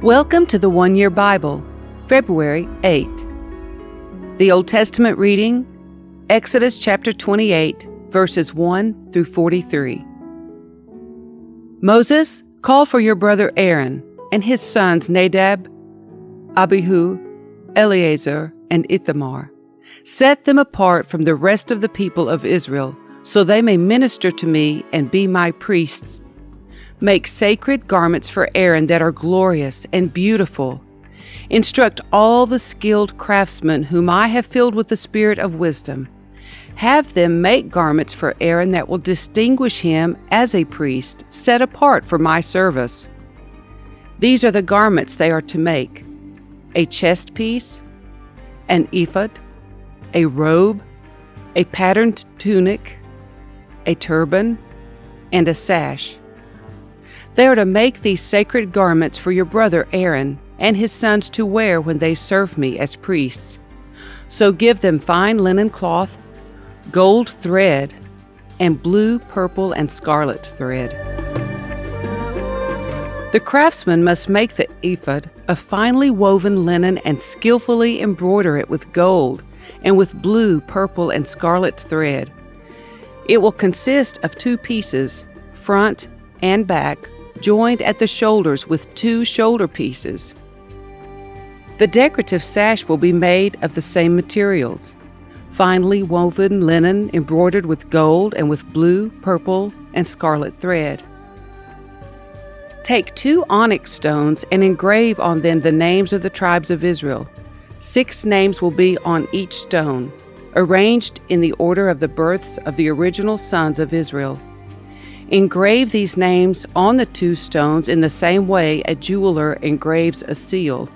Welcome to the One Year Bible, February 8. The Old Testament reading, Exodus chapter 28, verses 1 through 43. Moses, call for your brother Aaron and his sons Nadab, Abihu, Eleazar, and Ithamar. Set them apart from the rest of the people of Israel, so they may minister to me and be my priests. Make sacred garments for Aaron that are glorious and beautiful. Instruct all the skilled craftsmen whom I have filled with the spirit of wisdom. Have them make garments for Aaron that will distinguish him as a priest, set apart for my service. These are the garments they are to make: a chest piece, an ephod, a robe, a patterned tunic, a turban, and a sash. They are to make these sacred garments for your brother Aaron and his sons to wear when they serve me as priests. So give them fine linen cloth, gold thread, and blue, purple, and scarlet thread. The craftsman must make the ephod of finely woven linen and skillfully embroider it with gold and with blue, purple, and scarlet thread. It will consist of 2 pieces, front and back, joined at the shoulders with 2 shoulder pieces. The decorative sash will be made of the same materials: finely woven linen embroidered with gold and with blue, purple, and scarlet thread. Take 2 onyx stones and engrave on them the names of the tribes of Israel. 6 names will be on each stone, arranged in the order of the births of the original sons of Israel. Engrave these names on the 2 stones in the same way a jeweler engraves a seal.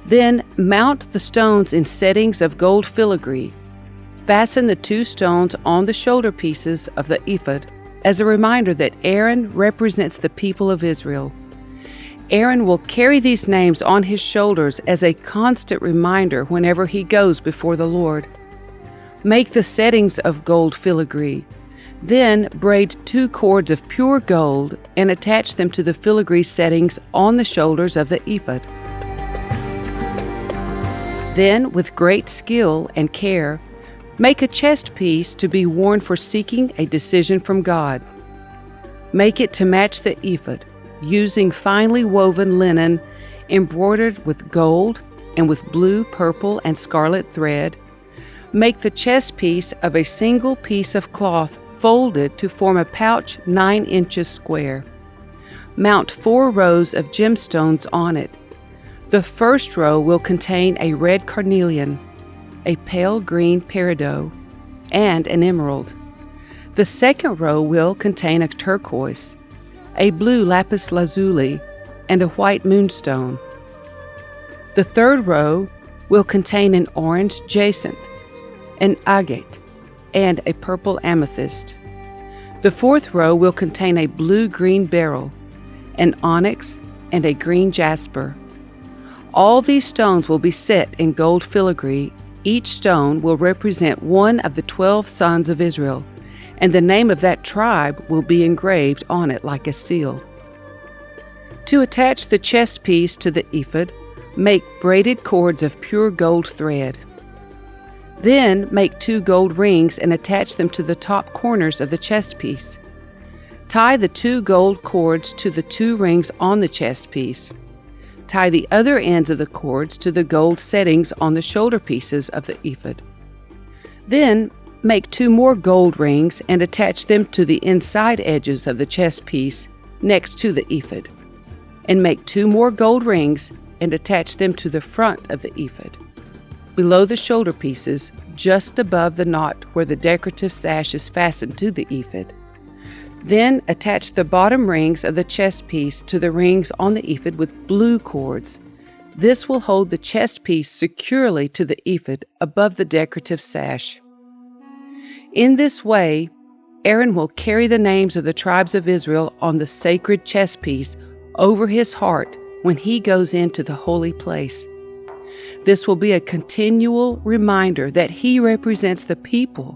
Then mount the stones in settings of gold filigree. Fasten the 2 stones on the shoulder pieces of the ephod as a reminder that Aaron represents the people of Israel. Aaron will carry these names on his shoulders as a constant reminder whenever he goes before the Lord. Make the settings of gold filigree. Then braid 2 cords of pure gold and attach them to the filigree settings on the shoulders of the ephod. Then, with great skill and care, make a chest piece to be worn for seeking a decision from God. Make it to match the ephod, using finely woven linen embroidered with gold and with blue, purple, and scarlet thread. Make the chest piece of a single piece of cloth folded to form a pouch 9 inches square. Mount 4 rows of gemstones on it. The first row will contain a red carnelian, a pale green peridot, and an emerald. The second row will contain a turquoise, a blue lapis lazuli, and a white moonstone. The third row will contain an orange jacinth, an agate, and a purple amethyst. The fourth row will contain a blue-green beryl, an onyx, and a green jasper. All these stones will be set in gold filigree. Each stone will represent one of the 12 sons of Israel, and the name of that tribe will be engraved on it like a seal. To attach the chest piece to the ephod, make braided cords of pure gold thread. Then make 2 gold rings and attach them to the top corners of the chest piece. Tie the 2 gold cords to the 2 rings on the chest piece. Tie the other ends of the cords to the gold settings on the shoulder pieces of the ephod. Then make 2 more gold rings and attach them to the inside edges of the chest piece next to the ephod. And make 2 more gold rings and attach them to the front of the ephod, below the shoulder pieces, just above the knot where the decorative sash is fastened to the ephod. Then attach the bottom rings of the chest piece to the rings on the ephod with blue cords. This will hold the chest piece securely to the ephod above the decorative sash. In this way, Aaron will carry the names of the tribes of Israel on the sacred chest piece over his heart when he goes into the holy place. This will be a continual reminder that he represents the people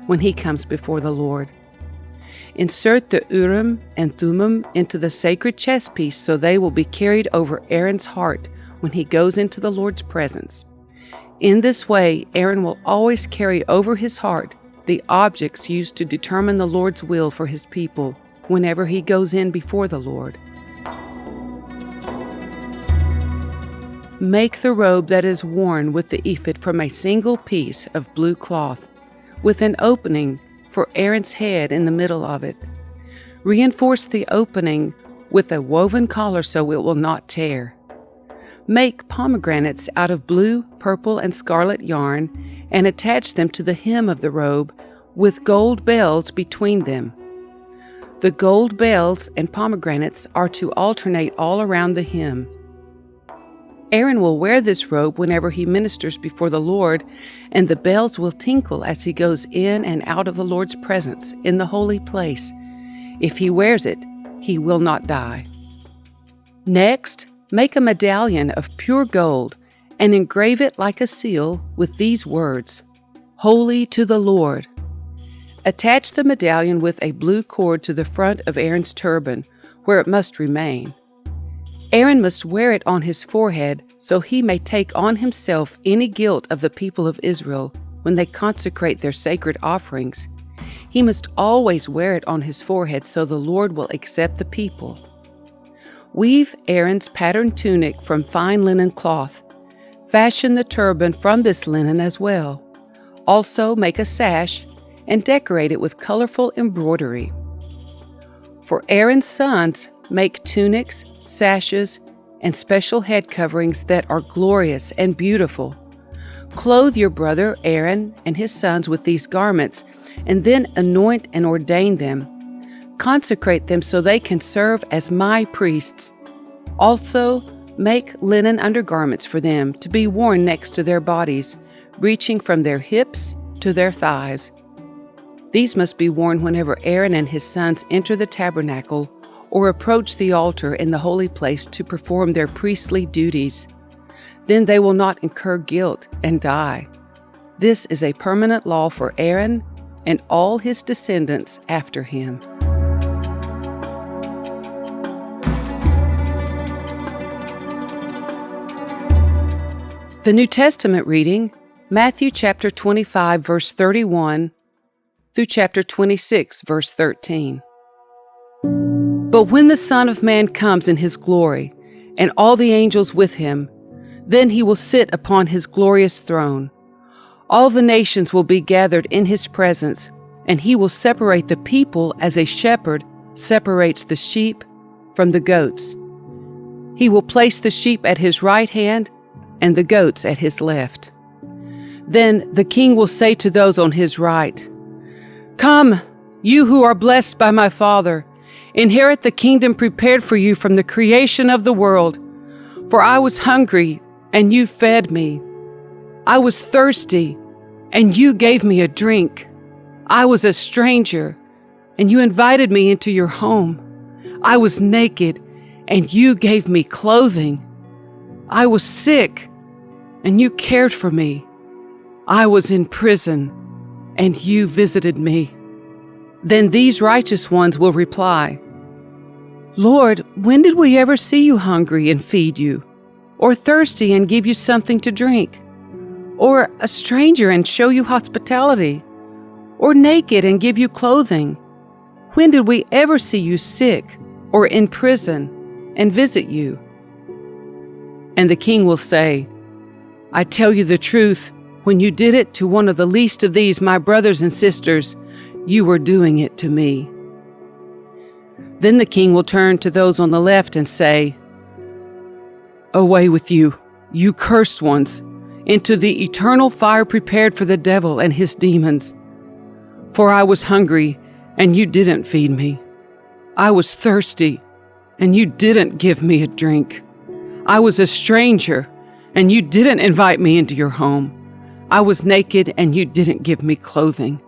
when he comes before the Lord. Insert the Urim and Thummim into the sacred chest piece so they will be carried over Aaron's heart when he goes into the Lord's presence. In this way, Aaron will always carry over his heart the objects used to determine the Lord's will for his people whenever he goes in before the Lord. Make the robe that is worn with the ephod from a single piece of blue cloth, with an opening for Aaron's head in the middle of it. Reinforce the opening with a woven collar so it will not tear. Make pomegranates out of blue, purple, and scarlet yarn, and attach them to the hem of the robe with gold bells between them. The gold bells and pomegranates are to alternate all around the hem. Aaron will wear this robe whenever he ministers before the Lord, and the bells will tinkle as he goes in and out of the Lord's presence in the holy place. If he wears it, he will not die. Next, make a medallion of pure gold and engrave it like a seal with these words, "Holy to the Lord." Attach the medallion with a blue cord to the front of Aaron's turban, where it must remain. Aaron must wear it on his forehead so he may take on himself any guilt of the people of Israel when they consecrate their sacred offerings. He must always wear it on his forehead so the Lord will accept the people. Weave Aaron's patterned tunic from fine linen cloth. Fashion the turban from this linen as well. Also make a sash and decorate it with colorful embroidery. For Aaron's sons, make tunics, sashes, and special head coverings that are glorious and beautiful. Clothe your brother Aaron and his sons with these garments, and then anoint and ordain them. Consecrate them so they can serve as my priests. Also, make linen undergarments for them to be worn next to their bodies, reaching from their hips to their thighs. These must be worn whenever Aaron and his sons enter the tabernacle or approach the altar in the holy place to perform their priestly duties. Then they will not incur guilt and die. This is a permanent law for Aaron and all his descendants after him. The New Testament reading, Matthew chapter 25, verse 31 through chapter 26, verse 13. But when the Son of Man comes in his glory, and all the angels with him, then he will sit upon his glorious throne. All the nations will be gathered in his presence, and he will separate the people as a shepherd separates the sheep from the goats. He will place the sheep at his right hand and the goats at his left. Then the king will say to those on his right, "Come, you who are blessed by my Father, inherit the kingdom prepared for you from the creation of the world. For I was hungry, and you fed me. I was thirsty, and you gave me a drink. I was a stranger, and you invited me into your home. I was naked, and you gave me clothing. I was sick, and you cared for me. I was in prison, and you visited me." Then these righteous ones will reply, "Lord, when did we ever see you hungry and feed you, or thirsty and give you something to drink, or a stranger and show you hospitality, or naked and give you clothing? When did we ever see you sick or in prison and visit you?" And the king will say, "I tell you the truth, when you did it to one of the least of these, my brothers and sisters, you were doing it to me." Then the king will turn to those on the left and say, "Away with you, you cursed ones, into the eternal fire prepared for the devil and his demons. For I was hungry, and you didn't feed me. I was thirsty, and you didn't give me a drink. I was a stranger, and you didn't invite me into your home. I was naked, and you didn't give me clothing.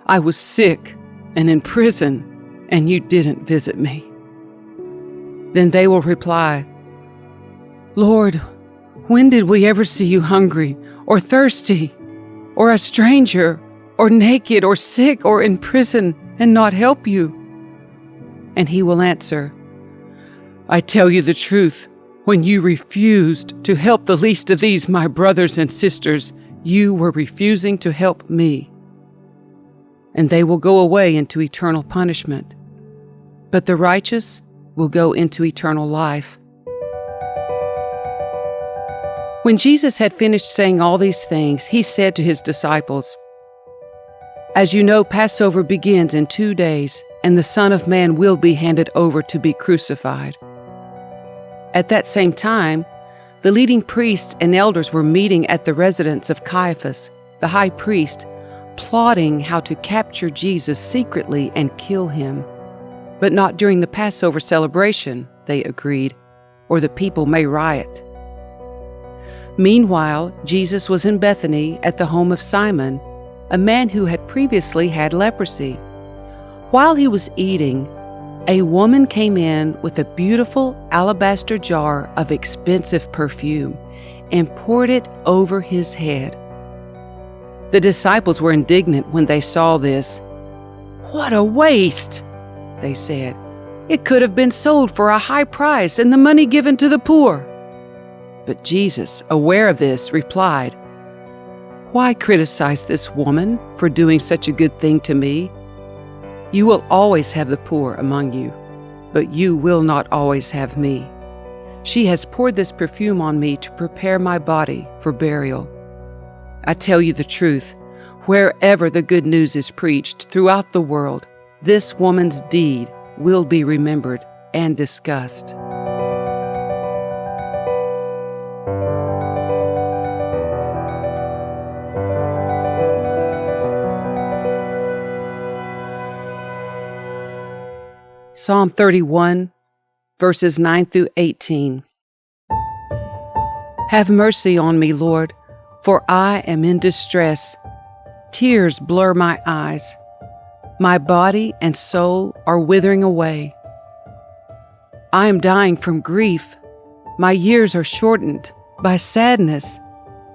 I was sick and in prison, and you didn't visit me." Then they will reply, "Lord, when did we ever see you hungry or thirsty, or a stranger, or naked, or sick, or in prison, and not help you?" And he will answer, "I tell you the truth, when you refused to help the least of these, my brothers and sisters, you were refusing to help me." And they will go away into eternal punishment, but the righteous will go into eternal life. When Jesus had finished saying all these things, he said to his disciples, "As you know, Passover begins in 2 days, and the Son of Man will be handed over to be crucified." At that same time, the leading priests and elders were meeting at the residence of Caiaphas, the high priest, plotting how to capture Jesus secretly and kill him. But not during the Passover celebration, they agreed, or the people may riot. Meanwhile, Jesus was in Bethany at the home of Simon, a man who had previously had leprosy. While he was eating, a woman came in with a beautiful alabaster jar of expensive perfume and poured it over his head. The disciples were indignant when they saw this. "What a waste!" they said. "It could have been sold for a high price and the money given to the poor." But Jesus, aware of this, replied, "Why criticize this woman for doing such a good thing to me? You will always have the poor among you, but you will not always have me. She has poured this perfume on me to prepare my body for burial. I tell you the truth, wherever the good news is preached throughout the world, this woman's deed will be remembered and discussed." Psalm 31, verses 9 through 18. Have mercy on me, Lord, for I am in distress. Tears blur my eyes. My body and soul are withering away. I am dying from grief. My years are shortened by sadness.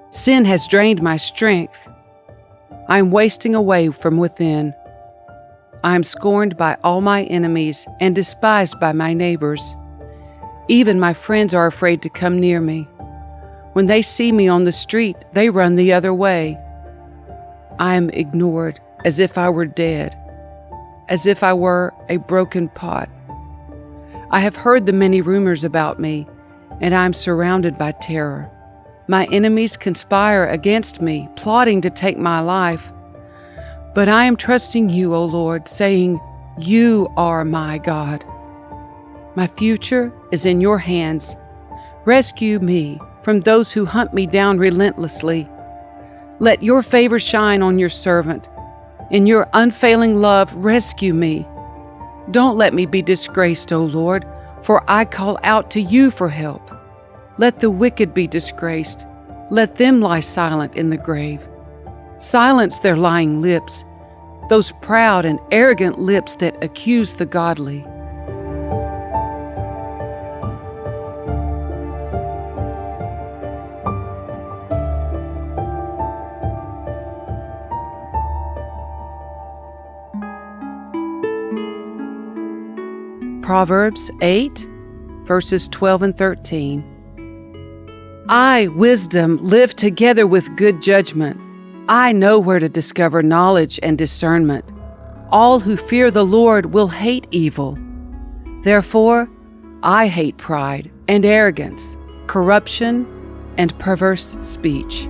Sin has drained my strength. I am wasting away from within. I am scorned by all my enemies and despised by my neighbors. Even my friends are afraid to come near me. When they see me on the street, they run the other way. I am ignored as if I were dead, as if I were a broken pot. I have heard the many rumors about me, and I am surrounded by terror. My enemies conspire against me, plotting to take my life. But I am trusting you, O Lord, saying, "You are my God." My future is in your hands. Rescue me from those who hunt me down relentlessly. Let your favor shine on your servant. In your unfailing love, rescue me. Don't let me be disgraced, O Lord, for I call out to you for help. Let the wicked be disgraced. Let them lie silent in the grave. Silence their lying lips, those proud and arrogant lips that accuse the godly. Proverbs 8, verses 12 and 13. I, wisdom, live together with good judgment. I know where to discover knowledge and discernment. All who fear the Lord will hate evil. Therefore, I hate pride and arrogance, corruption and perverse speech.